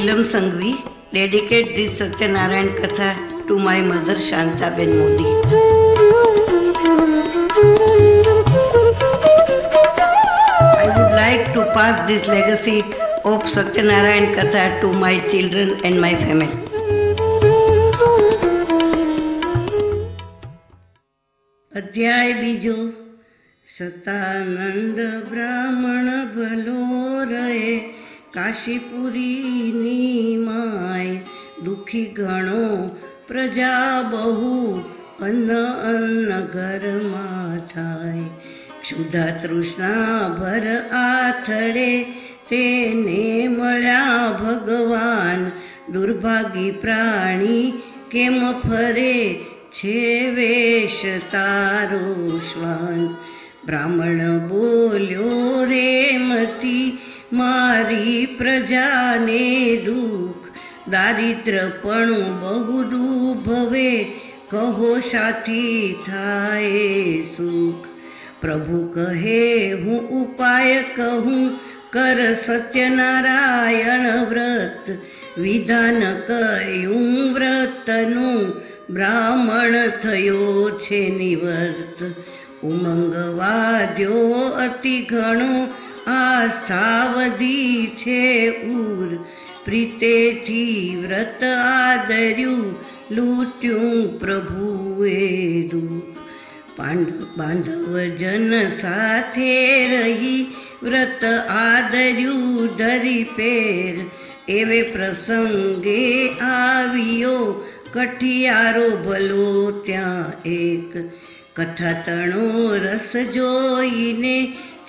Neelam Sangvi dedicate this Satyanarayan Katha to my mother Shantaben Modi. I would like to pass this legacy of Satyanarayan Katha to my children and my family. अध्याय बीजो सतानंद ब्राह्मण भलो रहे काशीपुरी नी my दुखी घणो प्रजा बहु अन्न अन्न घर में थाय क्षुधा तृष्णा भर आथड़े तेने मळ्या भगवान दुर्भागी प्राणी केम फरे छे वेश तारो श्वान ब्राह्मण बोल्यो रे मती मारी प्रजाने दुख दारिद्रपणु बहु दुभवे कहो साथी थाए सुख प्रभु कहे हूँ उपाय कहूँ कर सत्यनारायण व्रत विधान कयूँ व्रतनु ब्राह्मण थयो छे निवर्त उमंग वाद्यो अति घणो आस्थावधी छे उर प्रीते थी व्रत आदर्यु लूट्यूं प्रभुए दूप बांधव जन साथे रही व्रत आदर्यु धरी पेर एवे प्रसंगे आवियो कठियारो भलो त्या एक कथा तणो रस जोईने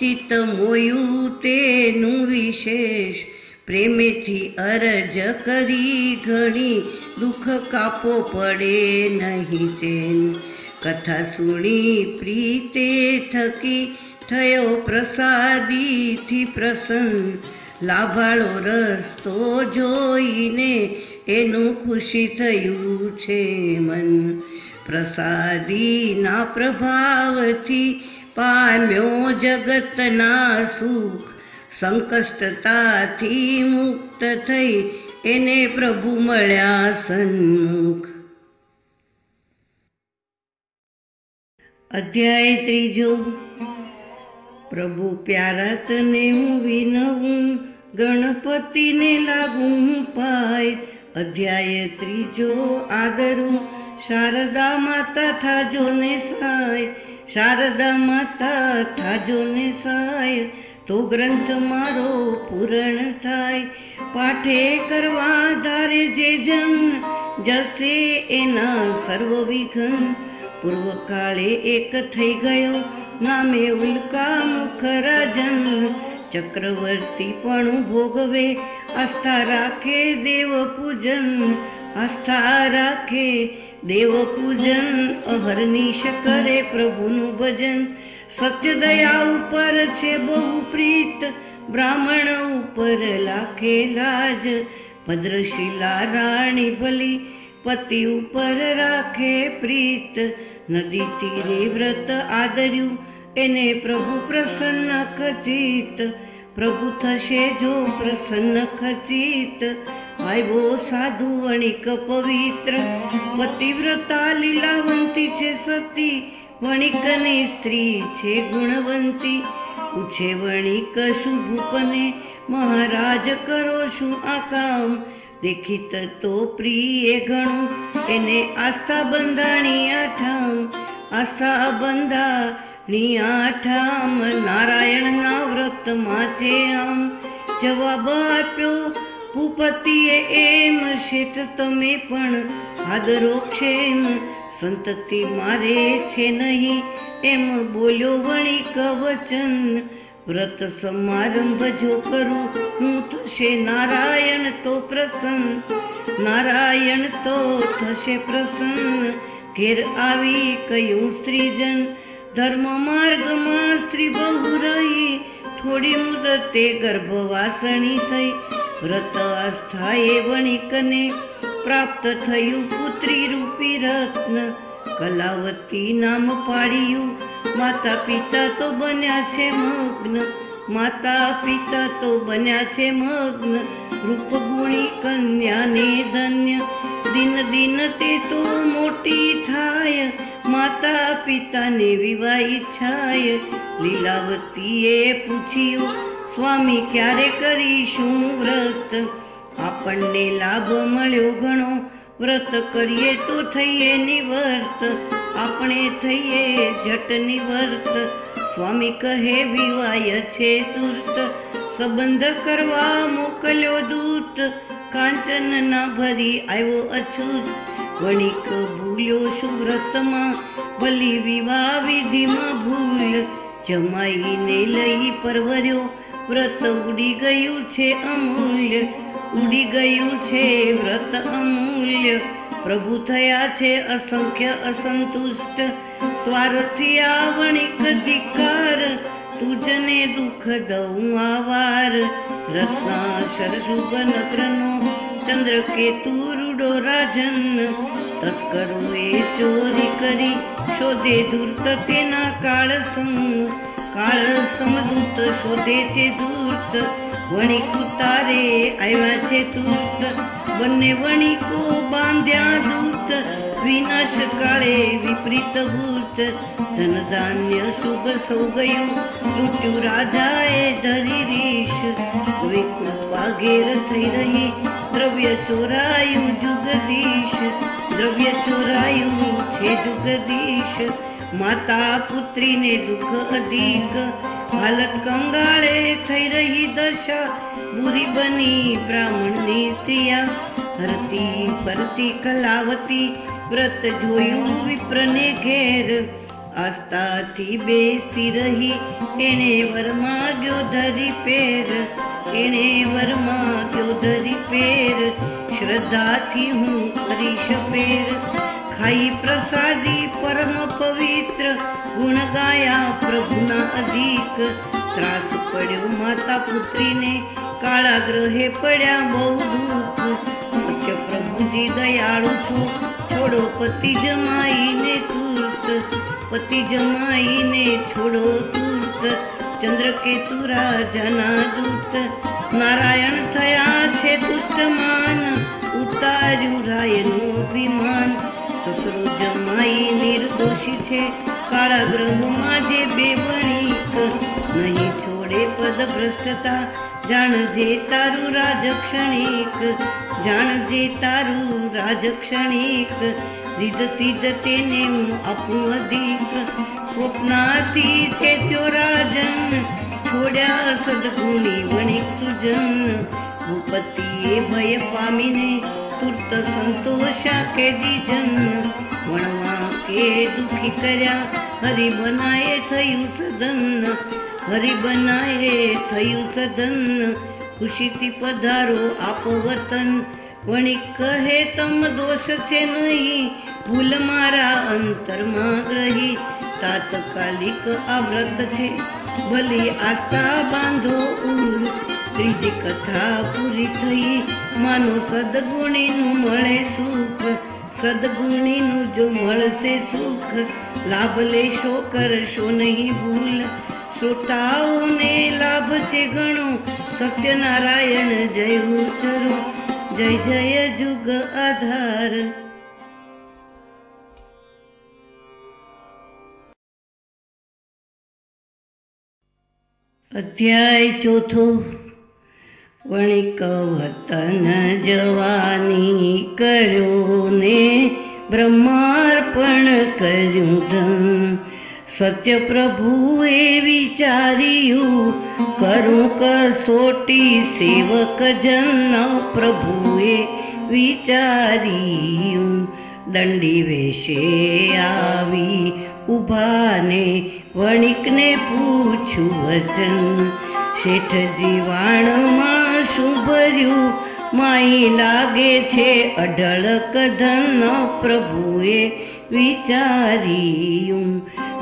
चित्त मोयू तेनु विशेष प्रेमेथी अरज करी घणी दुख कापो पड़े नहीं तेन कथा सुनी प्रीते थकी थयो प्रसादी थी प्रसन्न लाभाळो रस्तो जोईने एनु खुशी थयू छे मन प्रसादी ना प्रभावथी पाम्यो जगतना सुख संकष्टताथी मुक्त थई एने प्रभु मळ्या सन्मुख। अध्याय त्रीजो प्रभु प्यारा तने हूँ विनवूं गणपति ने लागूं पाय। अध्याय त्रीजो आदरू शारदा माता थाजो ने साय शारदा माता थाजो ने साय तो ग्रंथ मारो पूर्ण थाय पाठे करवा धारे जे जन जसे एना सर्व विघन पूर्व काले एक थई गयो नामे उल्का मुख राजन चक्रवर्ती पण भोगवे आस्था राखे देव पूजन आस्था राखे देव पूजन अहरनिश करे प्रभुनु भजन सत्य दया ऊपर छे बहु प्रीत ब्राह्मण ऊपर लाखे लाज भद्रशिला राणी भली पति ऊपर राखे प्रीत नदी तीरे व्रत आदर्यु एने प्रभु प्रसन्न खचित प्रभु थशे जो प्रसन्न खचित आयवो साधु वणिक पवित्र पतिव्रता लीलावंती छे सती वणिकने स्त्री छे गुणवंती पूछे वणिक शुभपने महाराज करो शू आ काम देखित तो प्रिय घणो एने आस्था बंधाणी आठाम आस्था बंधाणी आठाम नारायण ना व्रत माचे आम जवाब आप्यो भूपतिए एम शेठ तमे पण आदरो क्षेम संतति मारे छे नहीं एम बोल्यो वणिक वचन व्रत समारंभ जो करूं हूँ थशे नारायण तो प्रसन्न नारायण तो थशे प्रसन्न घेर आवी कयूं स्त्रीजन धर्म मार्ग में स्त्री बहु रही थोड़ी मुदते गर्भवासणी थई व्रत आस्थाए वणिकने प्राप्त थयु पुत्री रूपी रत्न कलावती नाम पाड़ियु माता पिता तो बन्या छे मग्न માતા પિતા તો બન્યા છે મગ્ન, રૂપગુણી કન્યાને ધન્ય. દિન દિન તે તો મોટી થાય, માતા પિતાને વિવાહ ઈચ્છાય. લીલાવતીએ પૂછ્યું, સ્વામી ક્યારે કરીશું વ્રત? આપણને લાભ મળ્યો ઘણો, વ્રત કરીએ તો થઈએ નિવર્ત. આપણે થઈએ જટ નિવર્ત. સ્વામી કહે વિવાય છે તુર્ત, સંબંધ કરવા મોકલ્યો દૂત. કાંચન ના ભરી આવ્યો અછૂત, વણિક ભૂલ્યો શું વ્રતમાં, ભલી વિવાહ વિધિમાં ભૂલ. જમાઈને લઈ પરવર્યો, વ્રત ઉડી ગયું છે અમૂલ્ય. ઉડી ગયું છે વ્રત અમૂલ્ય. પ્રભુ થયા છે અસંખ્ય અસંતુષ્ટ, સ્વાર્થી આ વણિક ધિક્કાર. તુજને દુઃખ દઉં આવાર, રત્નાશર શુભ નગ્રનો, ચંદ્ર કેતુ રૂડો રાજન. તસ્કરોએ ચોરી કરી, શોધે ધૂર્ત તેના કાળ સંગ. કાળ સમદૂત શોધે છે ધૂર્ત, વણિક ઉતારે આવ્યા છે તૂર્ત. બંને વણિકો બાંધ્યા દૂત, વિનાશ કાળે વિપરીત ભૂત. ધન ધાન્ય શુભ સૌ ગયું, લૂટ્યું રાજાએ ધરી રીશ. હવે કૃપા ઘેર થઈ રહી, દ્રવ્ય ચોરાયું જુગદીશ. દ્રવ્ય ચોરાયું છે જુગદીશ. માતા પુત્રીને દુઃખ અધિક, હાલત કંગાળે થઈ રહી દશા. બુરી બની બ્રાહ્મણની સિયા, હરતી ફરતી કલાવતી. વ્રત જોયું વિપ્રને ઘેર, આસ્થાથી બેસી રહી. એણે વર માગ્યો ધરી પેર, એણે વર માગ્યો ધરી પેર. શ્રદ્ધાથી હું કરીશ પેર, ખાઈ પ્રસાદી પરમ પવિત્ર. ગુણ ગાયા પ્રભુના અધિક, ત્રાસ પડ્યો માતા પુત્રીને, કાળાગ્રહે પડ્યા બહુ દુઃખ. સત્ય પ્રભુજી દયાળુ છો, છોડો પતિ જમાઈને તુર્ત. પતિ જમાઈને છોડો તુર્ત. ચંદ્રકેતુ રાજાના દૂત, નારાયણ થયા છે તુષ્ટમાન. ઉતાર્યું રાયનું અભિમાન, સસરો જમાઈ નિર્દોષી છે, કાળાગ્રહમાં જે બે વણિક. નહીં છોડે પદ ભ્રષ્ટતા, જાણજે તારું રાજક્ષણિક. જાણજે તારું રાજક્ષણિક. રીધ સિદ્ધ તેને હું આપું અધિક. સ્વપ્નાથી છે ત્યો રાજન, છોડ્યા સદગુણી વણિક સુજન. ભૂપતિએ ભય પામીને, તુર્ત સંતોષા કેદી જન. વણવા કે દુખી કર્યા, હરિ બનાએ થયું સદન. હરિ બનાએ થયું સદન. ખુશીથી પધારો આપો વતન. વણિક કહે તમ દોષ છે નહીં, ભૂલ મારા અંતરમાં ગ્રહી. તાત્કાલિક આ વ્રત છે, ભલી આસ્થા બાંધો ઉર. ત્રીજી કથા પૂરી થઈ, માનો સદગુણીનું મળે સુખ. સદગુણીનું જો મળશે સુખ, લાભ લેશો કરશો નહીં ભૂલ. શ્રોતાઓને લાભ છે ઘણો, સત્યનારાયણ જય ઉચરો. જય જય જુગ આધાર. અધ્યાય ચોથો. વણિક વતન જવાની કર્યો ને, બ્રહ્માર્પણ કર્યું ધન. સત્ય પ્રભુએ વિચાર્યું, કરું કસોટી સેવક જન. પ્રભુએ વિચાર્યું, દંડી વેશે આવી ઉભાને, વણિકને પૂછું વચન. શેઠજી વાણમાં શું ભર્યું, માઈ લાગે છે અઢળક ધન. પ્રભુએ વિચાર્યું,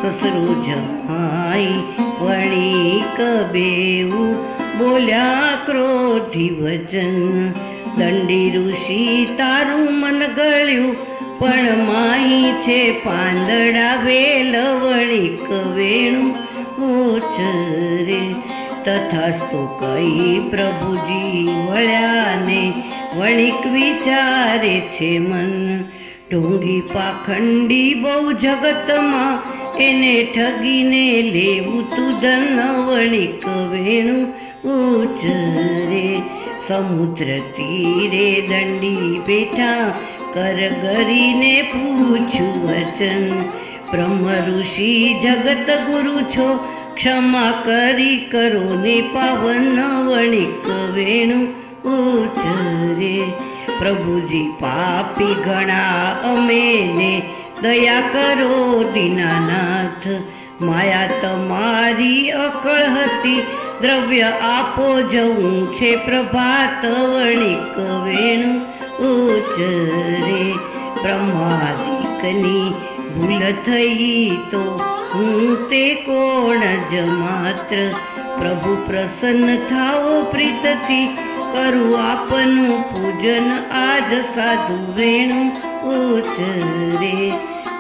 સસરું જમાઈ વણિક બેઉ બોલ્યા ક્રોધી વચન. દંડી ઋષિ તારું મન ગળ્યું, પણ માઈ છે પાંદડા વેલ. વણિક વેણું ઓછરે તથાસ્તુ કહી પ્રભુજી વળ્યાને વણિક વિચારે છે મન. ઢોંગી પાખંડી બહુ જગતમાં એને ઠગીને લેવું તું ધન. વણિક વેણું ઉચરે સમુદ્ર તીરે દંડી બેઠા કર ગરીને પૂછું વચન. બ્રહ્મ ઋષિ જગત ગુરુ છો ક્ષમા કરી કરો ને પાવન. વણિક વેણું ઉચરે પ્રભુજી પાપી ઘણા અમે ને દયા કરો દીનાનાથ. માયા તમારી અકળ હતી દ્રવ્ય આપો જવું છે પ્રભાત. વણિક વેણું ઉચરે બ્રહ્માદિકની ભૂલ થઈ તો હું તે કોણ જ માત્ર. પ્રભુ પ્રસન્ન થાઓ પ્રીતથી કરું આપનું પૂજન આજ. સાધુ વેણું ઉચરે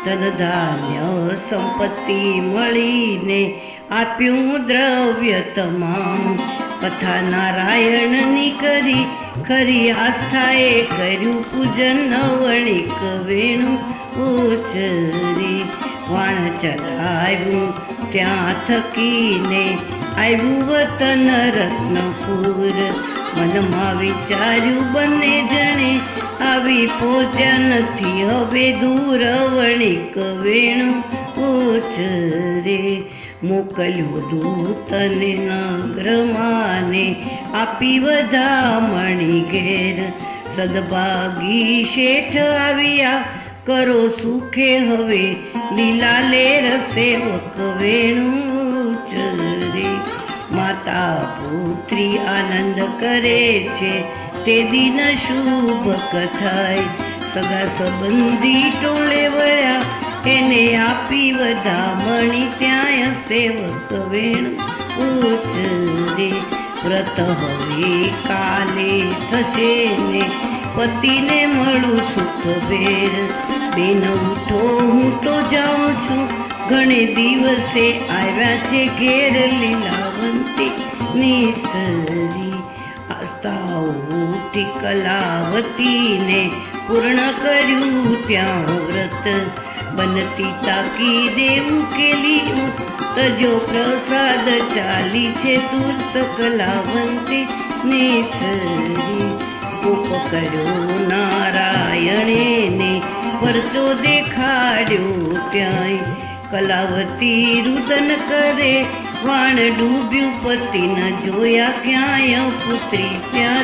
ધન ધાન્ય સંપત્તિ મળીને આપ્યું દ્રવ્ય તમામ. કથા નારાયણની કરી ખરી આસ્થાએ કર્યું પૂજન. વણિક વેણું ઉચરે વાણ ચલાવ્યું ત્યાં થકીને આવ્યું વતન રત્નપુર. મનમાં વિચાર્યું બંને જણે આવી પહોંચ્યા નથી હવે દૂર. વણિક વેણું ઉચરે મોકલ્યો દૂતને નગ્રમાને આપી વધામણી ઘેર. સદભાગી શેઠ આવ્યા કરો સુખે હવે લીલા લેર. સેવક વેણું ઉચરે માતા પુત્રી આનંદ કરે છે તે દિન શુભ કથાય. સગા સંબંધી ટોળે વળ્યા એને આપી વધામણી ત્યાં. સેવક વેણું ઉચરે વ્રત હવે કાલે થશે ને પતિને મળું સુખ ભેર. બેન ઉઠો હું તો જાઉં છું ઘણે દિવસે આવ્યા છે ઘેર. લીલાવંતી નિસરી આસ્થા ઉઠી કલાવતીને પૂર્ણ કર્યું ત્યાં વ્રત. બનતી તાકી દેવું કેલી તજો પ્રસાદ ચાલી છે તુર્ત. કલાવંતી નિસરી કોપ કર્યો નારાયણે ને પરચો દેખાડ્યો ત્યાંય. કલાવતી રુદન કરે વાણ ડૂબ્યું પતિ ન જોયા ક્યાંય. પુત્રી ત્યાં